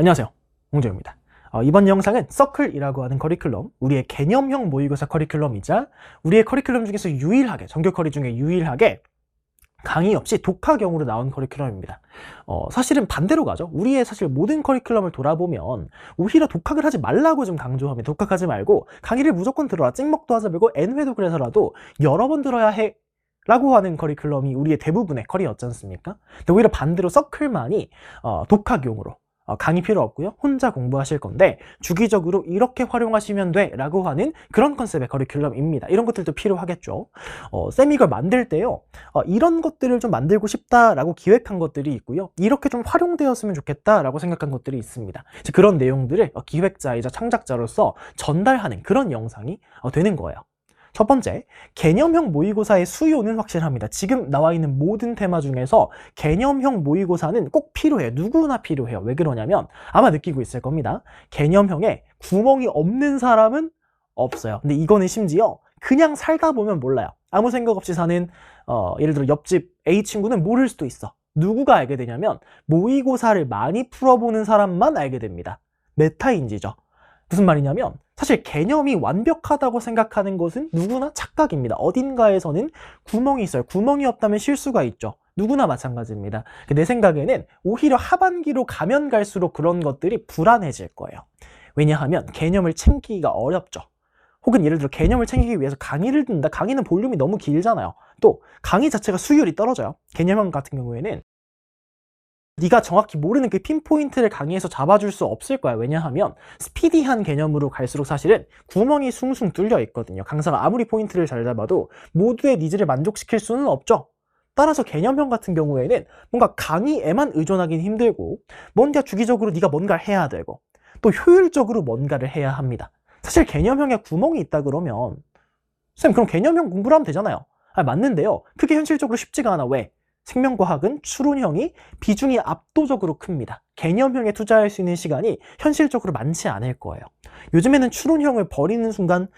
안녕하세요, 홍조입니다. 이번 영상은 서클이라고 하는 커리큘럼, 우리의 개념형 모의고사 커리큘럼이자 우리의 커리큘럼 중에서 유일하게, 정규 커리 중에 유일하게 강의 없이 독학형으로 나온 커리큘럼입니다. 사실은 반대로 가죠. 우리의 사실 모든 커리큘럼을 돌아보면 오히려 독학을 하지 말라고 좀 강조합니다. 독학하지 말고 강의를 무조건 들어라. 찍먹도 하지 말고 N회도 그래서라도 여러 번 들어야 해 라고 하는 커리큘럼이 우리의 대부분의 커리였지 않습니까? 근데 오히려 반대로 서클만이 독학용으로 강의 필요 없고요. 혼자 공부하실 건데 주기적으로 이렇게 활용하시면 돼 라고 하는 그런 컨셉의 커리큘럼입니다. 이런 것들도 필요하겠죠. 쌤이 이걸 만들 때요. 이런 것들을 좀 만들고 싶다라고 기획한 것들이 있고요. 이렇게 좀 활용되었으면 좋겠다라고 생각한 것들이 있습니다. 이제 그런 내용들을 기획자이자 창작자로서 전달하는 그런 영상이 되는 거예요. 첫 번째, 개념형 모의고사의 수요는 확실합니다. 지금 나와 있는 모든 테마 중에서 개념형 모의고사는 꼭 필요해요. 누구나 필요해요. 왜 그러냐면 아마 느끼고 있을 겁니다. 개념형에 구멍이 없는 사람은 없어요. 근데 이거는 심지어 그냥 살다 보면 몰라요. 아무 생각 없이 사는 예를 들어 옆집 A 친구는 모를 수도 있어. 누구가 알게 되냐면 모의고사를 많이 풀어보는 사람만 알게 됩니다. 메타인지죠. 무슨 말이냐면 사실 개념이 완벽하다고 생각하는 것은 누구나 착각입니다. 어딘가에서는 구멍이 있어요. 구멍이 없다면 실수가 있죠. 누구나 마찬가지입니다. 내 생각에는 오히려 하반기로 가면 갈수록 그런 것들이 불안해질 거예요. 왜냐하면 개념을 챙기기가 어렵죠. 혹은 예를 들어 개념을 챙기기 위해서 강의를 듣는다. 강의는 볼륨이 너무 길잖아요. 또 강의 자체가 수율이 떨어져요. 개념형 같은 경우에는 네가 정확히 모르는 그 핀포인트를 강의에서 잡아줄 수 없을 거야. 왜냐하면 스피디한 개념으로 갈수록 사실은 구멍이 숭숭 뚫려 있거든요. 강사가 아무리 포인트를 잘 잡아도 모두의 니즈를 만족시킬 수는 없죠. 따라서 개념형 같은 경우에는 뭔가 강의에만 의존하기는 힘들고 뭔가 주기적으로 네가 뭔가를 해야 되고 또 효율적으로 뭔가를 해야 합니다. 사실 개념형에 구멍이 있다 그러면 쌤 그럼 개념형 공부를 하면 되잖아요. 맞는데요. 그게 현실적으로 쉽지가 않아. 왜? 생명과학은 추론형이 비중이 압도적으로 큽니다. 개념형에 투자할 수 있는 시간이 현실적으로 많지 않을 거예요. 요즘에는 추론형을 버리는 순간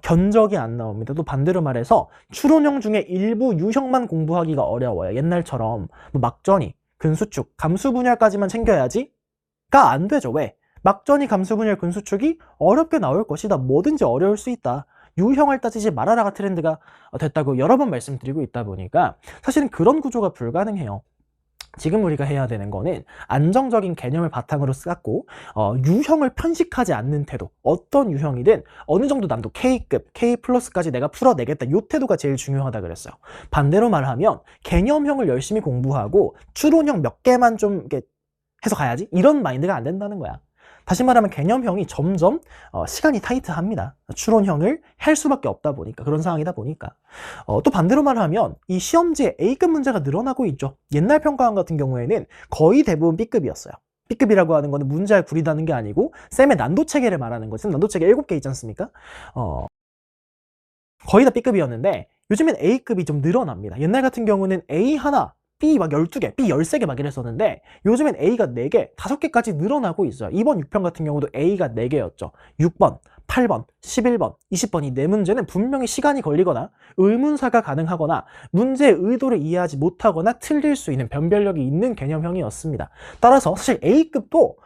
견적이 안 나옵니다. 또 반대로 말해서 추론형 중에 일부 유형만 공부하기가 어려워요. 옛날처럼 뭐 막전이, 근수축, 감수분열까지만 챙겨야지가 안 되죠. 왜? 막전이, 감수분열, 근수축이 어렵게 나올 것이다. 뭐든지 어려울 수 있다. 유형을 따지지 말아라가 트렌드가 됐다고 여러 번 말씀드리고 있다 보니까 사실은 그런 구조가 불가능해요. 지금 우리가 해야 되는 거는 안정적인 개념을 바탕으로 쌓고 유형을 편식하지 않는 태도. 어떤 유형이든 어느 정도 난도 K급, K 플러스까지 내가 풀어내겠다. 이 태도가 제일 중요하다 그랬어요. 반대로 말하면 개념형을 열심히 공부하고 추론형 몇 개만 좀 이렇게 해서 가야지. 이런 마인드가 안 된다는 거야. 다시 말하면 개념형이 점점 시간이 타이트합니다. 추론형을 할 수밖에 없다 보니까 그런 상황이다 보니까 또 반대로 말하면 이 시험지에 A급 문제가 늘어나고 있죠. 옛날 평가원 같은 경우에는 거의 대부분 B급이었어요. B급이라고 하는 거는 문제를 구리다는 게 아니고 쌤의 난도 체계를 말하는 거죠. 난도 체계 7개 있지 않습니까? 거의 다 B급이었는데 요즘엔 A급이 좀 늘어납니다. 옛날 같은 경우는 A 하나 B 막 12개, B 13개 막 이랬었는데 요즘엔 A가 4개, 5개까지 늘어나고 있어요. 이번 6편 같은 경우도 A가 4개였죠. 6번, 8번, 11번, 20번 이 4문제는 분명히 시간이 걸리거나 의문사가 가능하거나 문제의 의도를 이해하지 못하거나 틀릴 수 있는 변별력이 있는 개념형이었습니다. 따라서 사실 A급도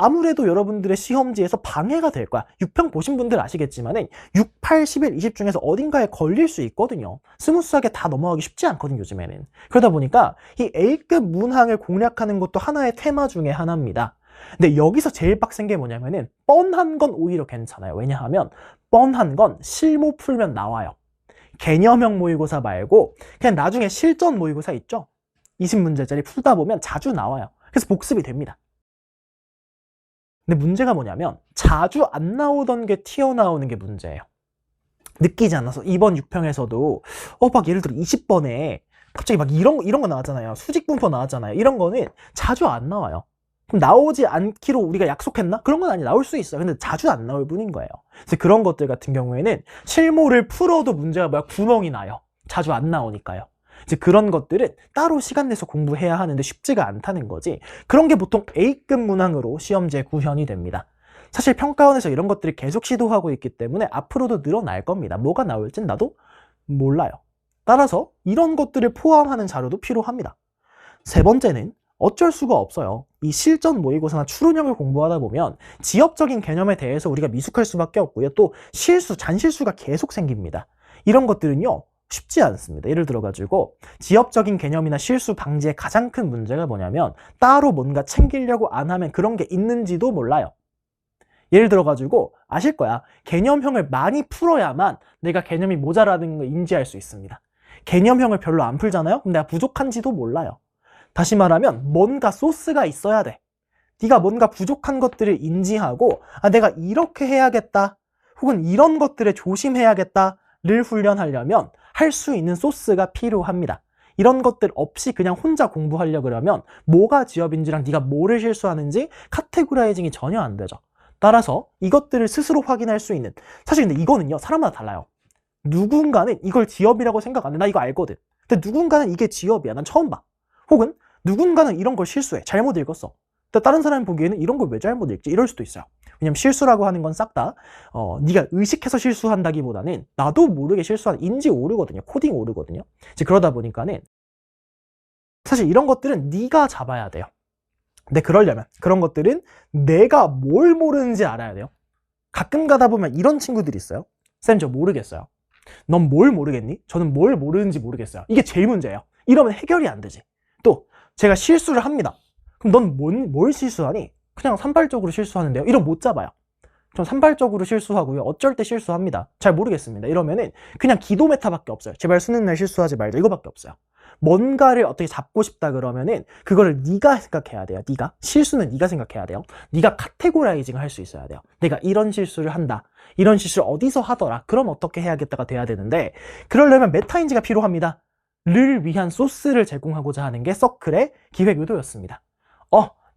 아무래도 여러분들의 시험지에서 방해가 될 거야. 6편 보신 분들 아시겠지만은 6, 8, 11, 20 중에서 어딘가에 걸릴 수 있거든요. 스무스하게 다 넘어가기 쉽지 않거든요, 요즘에는. 그러다 보니까 이 A급 문항을 공략하는 것도 하나의 테마 중에 하나입니다. 근데 여기서 제일 빡센 게 뭐냐면은 뻔한 건 오히려 괜찮아요. 왜냐하면 뻔한 건 실무 풀면 나와요. 개념형 모의고사 말고 그냥 나중에 실전 모의고사 있죠? 20문제짜리 풀다 보면 자주 나와요. 그래서 복습이 됩니다. 근데 문제가 뭐냐면 자주 안 나오던 게 튀어나오는 게 문제예요. 느끼지 않아서 이번 6평에서도 막 예를 들어 20번에 갑자기 막 이런 거 나왔잖아요. 수직분포 나왔잖아요. 이런 거는 자주 안 나와요. 그럼 나오지 않기로 우리가 약속했나? 그런 건 아니, 나올 수 있어요. 근데 자주 안 나올 뿐인 거예요. 그래서 그런 것들 같은 경우에는 실무를 풀어도 문제가 뭐야? 구멍이 나요. 자주 안 나오니까요. 이제 그런 것들은 따로 시간 내서 공부해야 하는데 쉽지가 않다는 거지. 그런 게 보통 A급 문항으로 시험지에 구현이 됩니다. 사실 평가원에서 이런 것들을 계속 시도하고 있기 때문에 앞으로도 늘어날 겁니다. 뭐가 나올진 나도 몰라요. 따라서 이런 것들을 포함하는 자료도 필요합니다. 세 번째는 어쩔 수가 없어요. 이 실전 모의고사나 추론형을 공부하다 보면 지엽적인 개념에 대해서 우리가 미숙할 수밖에 없고요. 또 실수, 잔실수가 계속 생깁니다. 이런 것들은요, 쉽지 않습니다. 예를 들어가지고 지엽적인 개념이나 실수 방지의 가장 큰 문제가 뭐냐면 따로 뭔가 챙기려고 안 하면 그런 게 있는지도 몰라요. 예를 들어가지고 아실 거야. 개념형을 많이 풀어야만 내가 개념이 모자라는 걸 인지할 수 있습니다. 개념형을 별로 안 풀잖아요? 그럼 내가 부족한지도 몰라요. 다시 말하면 뭔가 소스가 있어야 돼. 네가 뭔가 부족한 것들을 인지하고 내가 이렇게 해야겠다 혹은 이런 것들에 조심해야겠다를 훈련하려면 할 수 있는 소스가 필요합니다. 이런 것들 없이 그냥 혼자 공부하려고 그러면 뭐가 지엽인지랑 네가 뭐를 실수하는지 카테고라이징이 전혀 안 되죠. 따라서 이것들을 스스로 확인할 수 있는, 사실 근데 이거는요 사람마다 달라요. 누군가는 이걸 지엽이라고 생각 안 해. 나 이거 알거든. 근데 누군가는 이게 지엽이야. 난 처음 봐. 혹은 누군가는 이런 걸 실수해. 잘못 읽었어. 근데 다른 사람이 보기에는 이런 걸 왜 잘못 읽지? 이럴 수도 있어요. 왜냐면 실수라고 하는 건 싹 다 네가 의식해서 실수한다기보다는 나도 모르게 실수한 인지 오류거든요. 코딩 오류거든요. 이제 그러다 보니까는 사실 이런 것들은 네가 잡아야 돼요. 근데 그러려면 그런 것들은 내가 뭘 모르는지 알아야 돼요. 가끔 가다 보면 이런 친구들이 있어요. 쌤, 저 모르겠어요. 넌 뭘 모르겠니? 저는 뭘 모르는지 모르겠어요. 이게 제일 문제예요. 이러면 해결이 안 되지. 또 제가 실수를 합니다. 그럼 넌 뭘 실수하니? 그냥 산발적으로 실수하는데요. 이러면 못 잡아요. 전 산발적으로 실수하고요. 어쩔 때 실수합니다. 잘 모르겠습니다. 이러면은 그냥 기도 메타밖에 없어요. 제발 수능 날 실수하지 말자. 이거밖에 없어요. 뭔가를 어떻게 잡고 싶다 그러면은 그거를 네가 생각해야 돼요. 네가. 실수는 네가 생각해야 돼요. 네가 카테고라이징을 할 수 있어야 돼요. 내가 이런 실수를 한다. 이런 실수를 어디서 하더라. 그럼 어떻게 해야겠다가 돼야 되는데 그러려면 메타인지가 필요합니다. 를 위한 소스를 제공하고자 하는 게 서클의 기획 의도였습니다.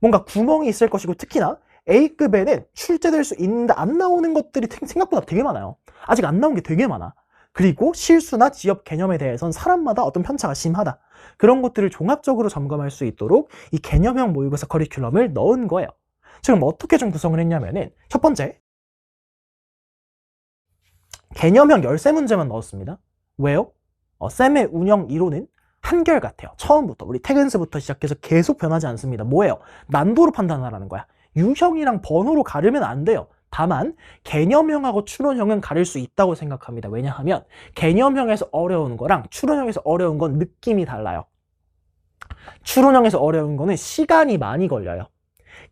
뭔가 구멍이 있을 것이고 특히나 A급에는 출제될 수 있는데 안 나오는 것들이 생각보다 되게 많아요. 아직 안 나온 게 되게 많아. 그리고 실수나 지엽 개념에 대해서는 사람마다 어떤 편차가 심하다. 그런 것들을 종합적으로 점검할 수 있도록 이 개념형 모의고사 커리큘럼을 넣은 거예요. 지금 어떻게 좀 구성을 했냐면은 첫 번째, 개념형 열세 문제만 넣었습니다. 왜요? 쌤의 운영 이론은 한결같아요. 처음부터 우리 태근스부터 시작해서 계속 변하지 않습니다. 뭐예요? 난도로 판단하라는 거야. 유형이랑 번호로 가르면 안 돼요. 다만 개념형하고 추론형은 가릴 수 있다고 생각합니다. 왜냐하면 개념형에서 어려운 거랑 추론형에서 어려운 건 느낌이 달라요. 추론형에서 어려운 거는 시간이 많이 걸려요.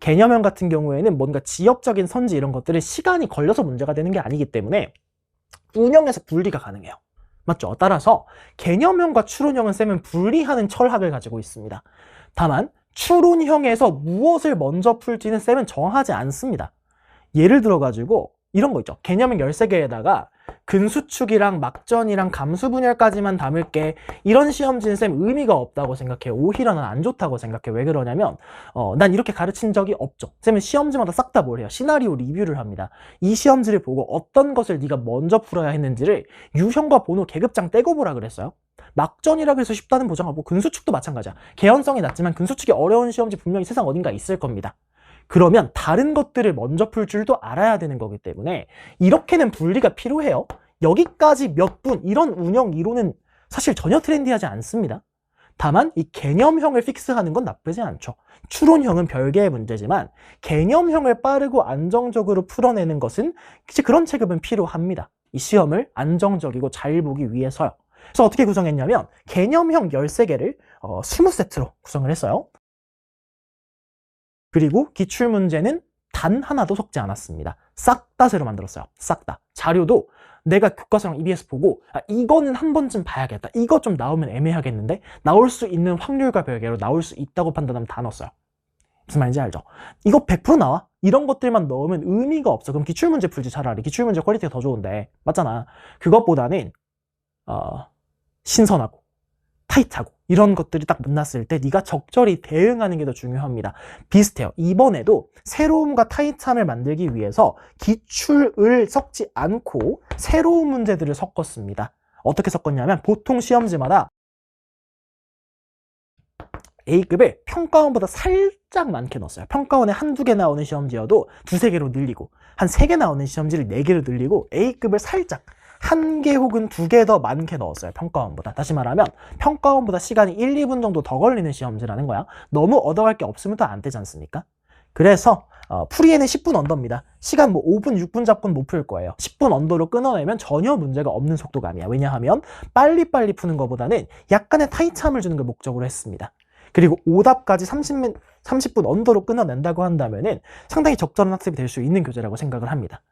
개념형 같은 경우에는 뭔가 지역적인 선지 이런 것들은 시간이 걸려서 문제가 되는 게 아니기 때문에 운영에서 분리가 가능해요. 맞죠? 따라서 개념형과 추론형은 쌤은 분리하는 철학을 가지고 있습니다. 다만 추론형에서 무엇을 먼저 풀지는 쌤은 정하지 않습니다. 예를 들어가지고 이런 거 있죠. 개념형 13개에다가 근수축이랑 막전이랑 감수분열까지만 담을게. 이런 시험지는 쌤 의미가 없다고 생각해요. 오히려 난 안 좋다고 생각해요. 왜 그러냐면 난 이렇게 가르친 적이 없죠. 쌤은 시험지마다 싹 다 뭘 해요? 시나리오 리뷰를 합니다. 이 시험지를 보고 어떤 것을 네가 먼저 풀어야 했는지를 유형과 번호 계급장 떼고 보라 그랬어요. 막전이라고 해서 쉽다는 보장하고 근수축도 마찬가지야. 개연성이 낮지만 근수축이 어려운 시험지 분명히 세상 어딘가 있을 겁니다. 그러면 다른 것들을 먼저 풀 줄도 알아야 되는 거기 때문에 이렇게는 분리가 필요해요. 여기까지 몇 분 이런 운영 이론은 사실 전혀 트렌디하지 않습니다. 다만 이 개념형을 픽스하는 건 나쁘지 않죠. 추론형은 별개의 문제지만 개념형을 빠르고 안정적으로 풀어내는 것은 그런 체급은 필요합니다. 이 시험을 안정적이고 잘 보기 위해서요. 그래서 어떻게 구성했냐면 개념형 13개를 20세트로 구성을 했어요. 그리고 기출문제는 단 하나도 섞지 않았습니다. 싹 다 새로 만들었어요. 싹 다. 자료도 내가 교과서랑 EBS 보고 이거는 한 번쯤 봐야겠다. 이거 좀 나오면 애매하겠는데 나올 수 있는 확률과 별개로 나올 수 있다고 판단하면 다 넣었어요. 무슨 말인지 알죠? 이거 100% 나와? 이런 것들만 넣으면 의미가 없어. 그럼 기출문제 풀지 차라리. 기출문제 퀄리티가 더 좋은데. 맞잖아. 그것보다는 신선하고 타이트하고 이런 것들이 딱 만났을 때 네가 적절히 대응하는 게 더 중요합니다. 비슷해요. 이번에도 새로움과 타이트함을 만들기 위해서 기출을 섞지 않고 새로운 문제들을 섞었습니다. 어떻게 섞었냐면 보통 시험지마다 A급을 평가원보다 살짝 많게 넣었어요. 평가원에 한두 개 나오는 시험지여도 두세 개로 늘리고 한 3개 나오는 시험지를 4개로 늘리고 A급을 살짝 1개 혹은 2개 더 많게 넣었어요. 평가원보다. 다시 말하면 평가원보다 시간이 1, 2분 정도 더 걸리는 시험지라는 거야. 너무 얻어갈 게 없으면 더 안 되지 않습니까? 그래서 풀이에는 10분 언더입니다. 시간 뭐 5분, 6분 잡고는 못 풀 거예요. 10분 언더로 끊어내면 전혀 문제가 없는 속도감이야. 왜냐하면 빨리빨리 푸는 것보다는 약간의 타이트함을 주는 걸 목적으로 했습니다. 그리고 오답까지 30분 언더로 끊어낸다고 한다면은 상당히 적절한 학습이 될 수 있는 교재라고 생각을 합니다.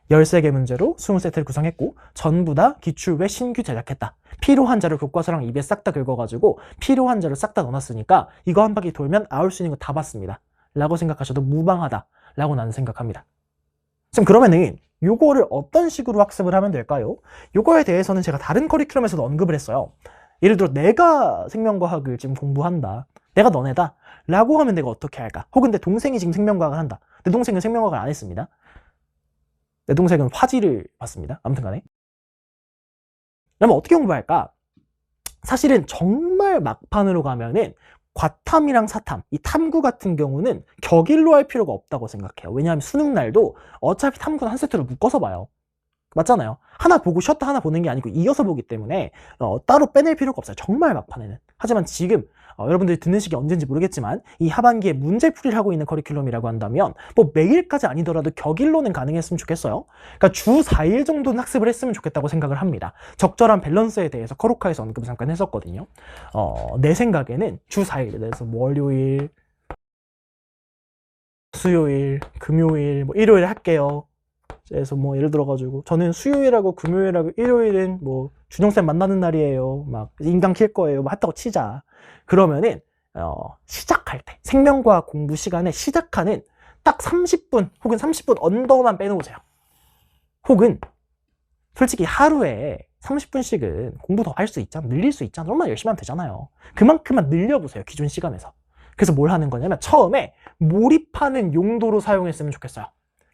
13개 문제로 20세트를 구성했고 전부 다 기출 외 신규 제작했다. 필요한 자료 교과서랑 입에 싹 다 긁어가지고 필요한 자료 싹 다 넣어놨으니까 이거 한 바퀴 돌면 나올 수 있는 거 다 봤습니다. 라고 생각하셔도 무방하다 라고 나는 생각합니다. 그러면은 요거를 어떤 식으로 학습을 하면 될까요? 요거에 대해서는 제가 다른 커리큘럼에서도 언급을 했어요. 예를 들어 내가 생명과학을 지금 공부한다. 내가 너네다. 라고 하면 내가 어떻게 할까? 혹은 내 동생이 지금 생명과학을 한다. 내 동생은 생명과학을 안 했습니다. 내 동생은 화지를 봤습니다. 아무튼 간에. 그러면 어떻게 공부할까? 사실은 정말 막판으로 가면은 과탐이랑 사탐, 이 탐구 같은 경우는 격일로 할 필요가 없다고 생각해요. 왜냐하면 수능날도 어차피 탐구는 한 세트로 묶어서 봐요. 맞잖아요. 하나 보고 쉬었다 하나 보는 게 아니고 이어서 보기 때문에 따로 빼낼 필요가 없어요. 정말 막판에는. 하지만 지금 여러분들이 듣는 시기 언제인지 모르겠지만 이 하반기에 문제풀이를 하고 있는 커리큘럼이라고 한다면 뭐 매일까지 아니더라도 격일로는 가능했으면 좋겠어요. 그러니까 주 4일 정도는 학습을 했으면 좋겠다고 생각을 합니다. 적절한 밸런스에 대해서 커로카에서 언급을 잠깐 했었거든요. 내 생각에는 주 4일, 그래서 월요일, 수요일, 금요일, 뭐 일요일 할게요. 그래서 뭐 예를 들어가지고 저는 수요일하고 금요일하고 일요일은 뭐 준영쌤 만나는 날이에요. 막 인강 킬 거예요. 뭐 했다고 치자. 그러면은 시작할 때 생명과학 공부 시간에 시작하는 딱 30분 혹은 30분 언더만 빼놓으세요. 혹은 솔직히 하루에 30분씩은 공부 더 할 수 있잖아. 늘릴 수 있잖아. 얼마나 열심히 하면 되잖아요. 그만큼만 늘려보세요. 기존 시간에서. 그래서 뭘 하는 거냐면 처음에 몰입하는 용도로 사용했으면 좋겠어요.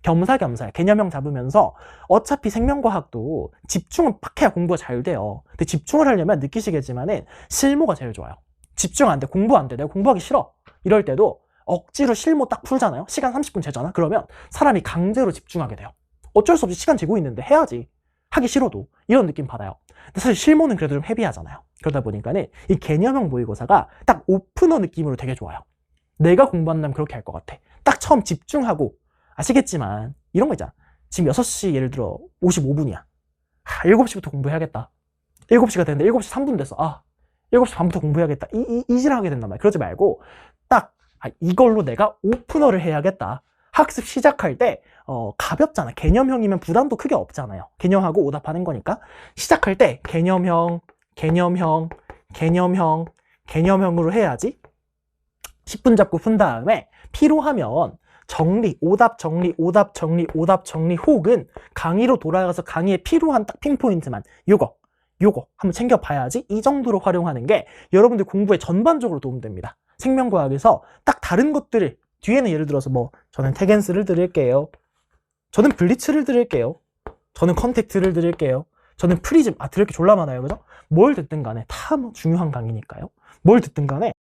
겸사겸사 개념형 잡으면서 어차피 생명과학도 집중을 팍 해야 공부가 잘 돼요. 근데 집중을 하려면 느끼시겠지만은 실무가 제일 좋아요. 집중 안 돼, 공부 안 돼, 내가 공부하기 싫어 이럴 때도 억지로 실무 딱 풀잖아요. 시간 30분 재잖아. 그러면 사람이 강제로 집중하게 돼요. 어쩔 수 없이 시간 재고 있는데 해야지. 하기 싫어도 이런 느낌 받아요. 근데 사실 실무는 그래도 좀 헤비하잖아요. 그러다 보니까는 이 개념형 모의고사가 딱 오프너 느낌으로 되게 좋아요. 내가 공부한다면 그렇게 할 것 같아. 딱 처음 집중하고 아시겠지만 이런 거 있잖아. 지금 6시 예를 들어 55분이야. 7시부터 공부해야겠다. 7시가 됐는데 7시 3분 됐어. 7시 반부터 공부해야겠다. 이질 하게 된단 말이야. 그러지 말고 딱 이걸로 내가 오프너를 해야겠다. 학습 시작할 때 가볍잖아. 개념형이면 부담도 크게 없잖아요. 개념하고 오답하는 거니까 시작할 때 개념형, 개념형, 개념형, 개념형으로 해야지. 10분 잡고 푼 다음에 필요하면 정리, 오답 정리, 오답 정리, 오답 정리 혹은 강의로 돌아가서 강의에 필요한 딱 핀포인트만 요거 한번 챙겨봐야지. 이 정도로 활용하는 게 여러분들 공부에 전반적으로 도움됩니다. 생명과학에서 딱 다른 것들을 뒤에는 예를 들어서 뭐 저는 태겐스를 드릴게요. 저는 블리츠를 드릴게요. 저는 컨택트를 드릴게요. 저는 프리즘 드릴 게 졸라 많아요. 그죠? 뭘 듣든 간에 다 뭐 중요한 강의니까요. 뭘 듣든 간에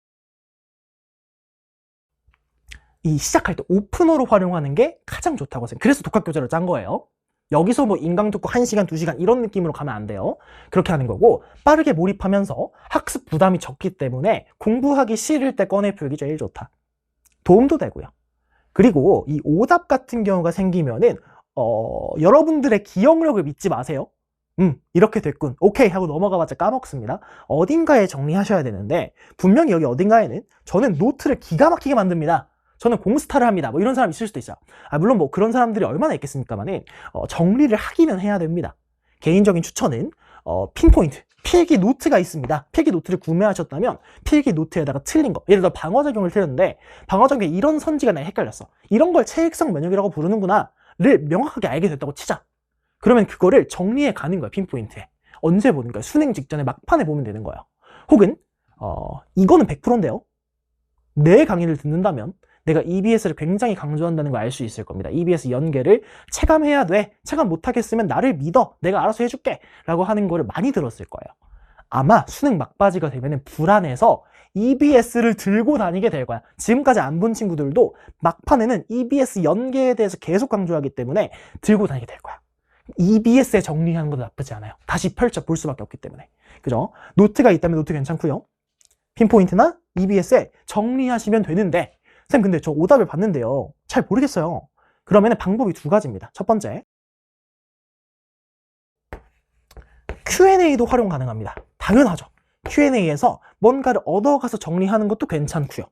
이 시작할 때 오프너로 활용하는 게 가장 좋다고 생각해요. 그래서 독학교재를 짠 거예요. 여기서 뭐 인강 듣고 1시간, 2시간 이런 느낌으로 가면 안 돼요. 그렇게 하는 거고 빠르게 몰입하면서 학습 부담이 적기 때문에 공부하기 싫을 때 꺼내 풀기 제일 좋다. 도움도 되고요. 그리고 이 오답 같은 경우가 생기면은 여러분들의 기억력을 믿지 마세요. 이렇게 됐군. 오케이 하고 넘어가봤자 까먹습니다. 어딘가에 정리하셔야 되는데 분명히 여기 어딘가에는 저는 노트를 기가 막히게 만듭니다. 저는 공스타를 합니다. 뭐 이런 사람 있을 수도 있어요. 물론 뭐 그런 사람들이 얼마나 있겠습니까만은 정리를 하기는 해야 됩니다. 개인적인 추천은 핀포인트, 필기 노트가 있습니다. 필기 노트를 구매하셨다면 필기 노트에다가 틀린 거, 예를 들어 방어작용을 틀렸는데 방어작용에 이런 선지가 내가 헷갈렸어. 이런 걸 체액성 면역이라고 부르는구나 를 명확하게 알게 됐다고 치자. 그러면 그거를 정리해 가는 거야. 핀포인트에. 언제 보는 거야? 수능 직전에 막판에 보면 되는 거예요. 혹은 이거는 100%인데요. 내 강의를 듣는다면 내가 EBS를 굉장히 강조한다는 걸 알 수 있을 겁니다. EBS 연계를 체감해야 돼. 체감 못하겠으면 나를 믿어. 내가 알아서 해줄게. 라고 하는 거를 많이 들었을 거예요. 아마 수능 막바지가 되면 불안해서 EBS를 들고 다니게 될 거야. 지금까지 안 본 친구들도 막판에는 EBS 연계에 대해서 계속 강조하기 때문에 들고 다니게 될 거야. EBS에 정리하는 것도 나쁘지 않아요. 다시 펼쳐 볼 수밖에 없기 때문에. 그죠? 노트가 있다면 노트 괜찮고요. 핀포인트나 EBS에 정리하시면 되는데, 쌤 근데 저 오답을 봤는데요. 잘 모르겠어요. 그러면 방법이 두 가지입니다. 첫 번째, Q&A도 활용 가능합니다. 당연하죠. Q&A에서 뭔가를 얻어가서 정리하는 것도 괜찮고요.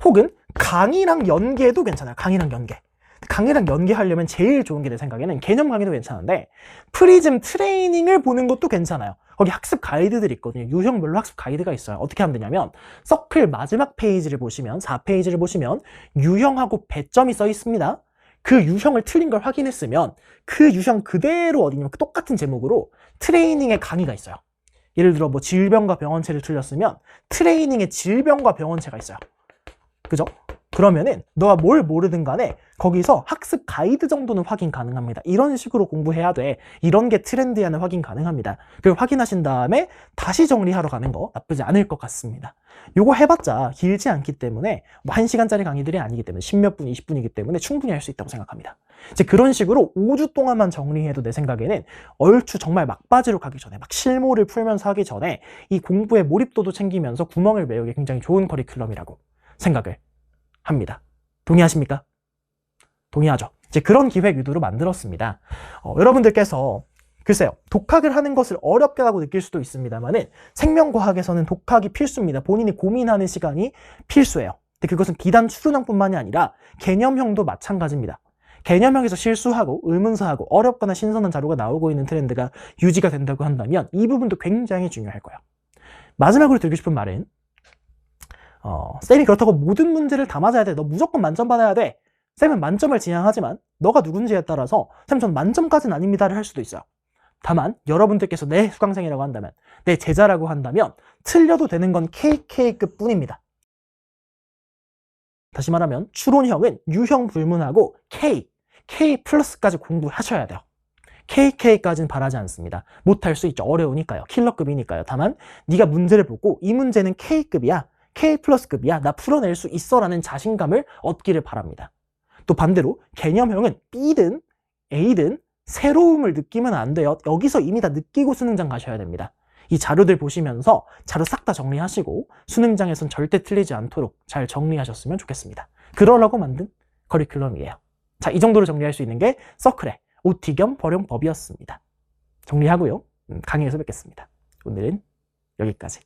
혹은 강의랑 연계도 괜찮아요. 강의랑 연계. 강의랑 연계하려면 제일 좋은 게 내 생각에는 개념 강의도 괜찮은데 프리즘 트레이닝을 보는 것도 괜찮아요. 거기 학습 가이드들이 있거든요. 유형별로 학습 가이드가 있어요. 어떻게 하면 되냐면 서클 마지막 페이지를 보시면 4페이지를 보시면 유형하고 배점이 써 있습니다. 그 유형을 틀린 걸 확인했으면 그 유형 그대로 어디냐면 똑같은 제목으로 트레이닝의 강의가 있어요. 예를 들어 뭐 질병과 병원체를 틀렸으면 트레이닝의 질병과 병원체가 있어요. 그죠? 그러면은 너가 뭘 모르든 간에 거기서 학습 가이드 정도는 확인 가능합니다. 이런 식으로 공부해야 돼. 이런 게 트렌드야는 확인 가능합니다. 그걸 확인하신 다음에 다시 정리하러 가는 거 나쁘지 않을 것 같습니다. 요거 해봤자 길지 않기 때문에 뭐 1시간짜리 강의들이 아니기 때문에 10몇 분, 20분이기 때문에 충분히 할 수 있다고 생각합니다. 이제 그런 식으로 5주 동안만 정리해도 내 생각에는 얼추 정말 막바지로 가기 전에 막 실무를 풀면서 하기 전에 이 공부의 몰입도도 챙기면서 구멍을 메우기 굉장히 좋은 커리큘럼이라고 생각을 합니다. 동의하십니까? 동의하죠. 이제 그런 기획 유도로 만들었습니다. 여러분들께서 글쎄요, 독학을 하는 것을 어렵다고 느낄 수도 있습니다만은 생명과학에서는 독학이 필수입니다. 본인이 고민하는 시간이 필수예요. 근데 그것은 비단 추론형뿐만이 아니라 개념형도 마찬가지입니다. 개념형에서 실수하고 의문사하고 어렵거나 신선한 자료가 나오고 있는 트렌드가 유지가 된다고 한다면 이 부분도 굉장히 중요할 거예요. 마지막으로 드리고 싶은 말은 쌤이 그렇다고 모든 문제를 다 맞아야 돼. 너 무조건 만점 받아야 돼. 쌤은 만점을 지향하지만 너가 누군지에 따라서 쌤 전 만점까지는 아닙니다를 할 수도 있어요. 다만 여러분들께서 내 수강생이라고 한다면, 내 제자라고 한다면 틀려도 되는 건 KK급 뿐입니다. 다시 말하면 추론형은 유형 불문하고 K 플러스까지 공부하셔야 돼요. KK까지는 바라지 않습니다. 못할 수 있죠. 어려우니까요. 킬러급이니까요. 다만 네가 문제를 보고 이 문제는 K급이야. K 플러스급이야. 나 풀어낼 수 있어 라는 자신감을 얻기를 바랍니다. 또 반대로 개념형은 B든 A든 새로움을 느끼면 안 돼요. 여기서 이미 다 느끼고 수능장 가셔야 됩니다. 이 자료들 보시면서 자료 싹 다 정리하시고 수능장에선 절대 틀리지 않도록 잘 정리하셨으면 좋겠습니다. 그러려고 만든 커리큘럼이에요. 자, 이 정도로 정리할 수 있는 게 서클의 OT 겸 활용법이었습니다. 정리하고요. 강의에서 뵙겠습니다. 오늘은 여기까지.